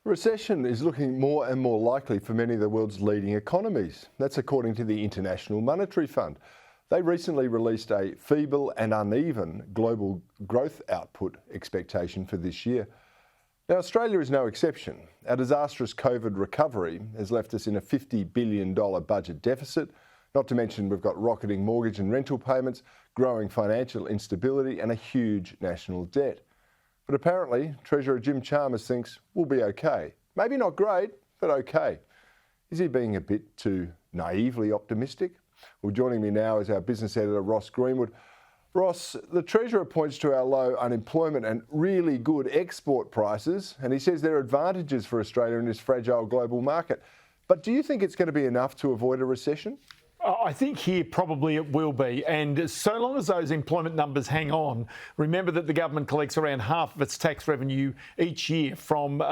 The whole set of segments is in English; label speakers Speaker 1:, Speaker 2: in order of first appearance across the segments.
Speaker 1: Recession is looking more and more likely for many of the world's leading economies. That's according to the International Monetary Fund. They recently released a feeble and uneven global growth output expectation for this year. Now, Australia is no exception. Our disastrous COVID recovery has left us in a $50 billion budget deficit, not to mention we've got rocketing mortgage and rental payments, growing financial instability and a huge national debt. But apparently, Treasurer Jim Chalmers thinks we'll be okay. Maybe not great, but okay. Is he being a bit too naively optimistic? Well, joining me now is our business editor, Ross Greenwood. Ross, the Treasurer points to our low unemployment and really good export prices, and he says there are advantages for Australia in this fragile global market. But do you think it's going to be enough to avoid a recession?
Speaker 2: I think here probably it will be, and so long as those employment numbers hang on, remember that the government collects around half of its tax revenue each year from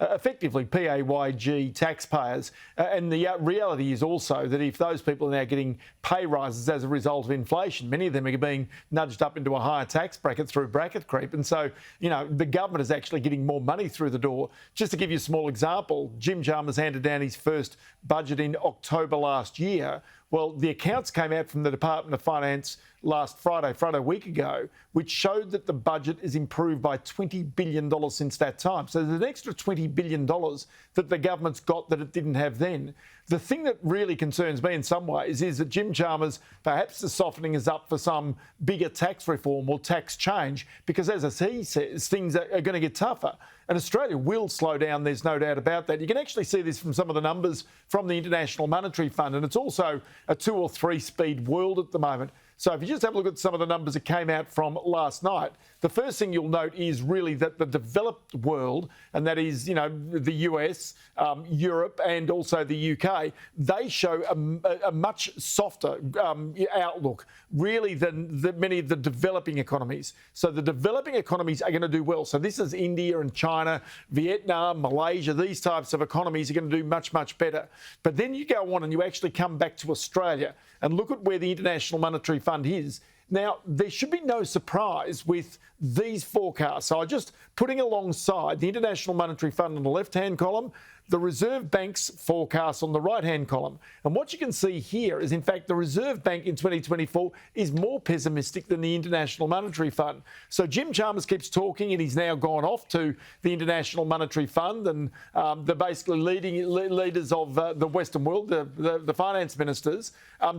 Speaker 2: effectively PAYG taxpayers, and the reality is also that if those people are now getting pay rises as a result of inflation, many of them are being nudged up into a higher tax bracket through bracket creep, and so, the government is actually getting more money through the door. Just to give you a small example, Jim Chalmers handed down his first budget in October last year. Well, the accounts came out from the Department of Finance last Friday a week ago, which showed that the budget is improved by $20 billion since that time. So there's an extra $20 billion that the government's got that it didn't have then. The thing that really concerns me in some ways is that Jim Chalmers, perhaps the softening is up for some bigger tax reform or tax change, because as he says, things are going to get tougher. And Australia will slow down, there's no doubt about that. You can actually see this from some of the numbers from the International Monetary Fund, and it's also a 2 or 3 speed world at the moment. So if you just have a look at some of the numbers that came out from last night, the first thing you'll note is really that the developed world, and that is, the US, Europe and also the UK, they show a much softer outlook, really, than many of the developing economies. So the developing economies are going to do well. So this is India and China, Vietnam, Malaysia, these types of economies are going to do much, much better. But then you go on and you actually come back to Australia and look at where the International Monetary Fund is. Now, there should be no surprise with these forecasts. So I'm just putting alongside the International Monetary Fund on the left-hand column, the Reserve Bank's forecast on the right-hand column. And what you can see here is, in fact, the Reserve Bank in 2024 is more pessimistic than the International Monetary Fund. So Jim Chalmers keeps talking, and he's now gone off to the International Monetary Fund and the basically leaders of the Western world, the finance ministers,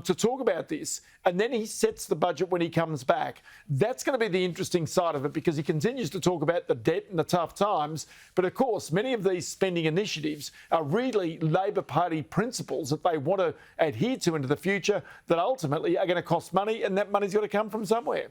Speaker 2: to talk about this. And then he sets the budget when he comes back. That's going to be the interesting side of it, because he continues to talk about the debt and the tough times. But of course, many of these spending initiatives are really Labor Party principles that they want to adhere to into the future that ultimately are going to cost money, and that money's got to come from somewhere.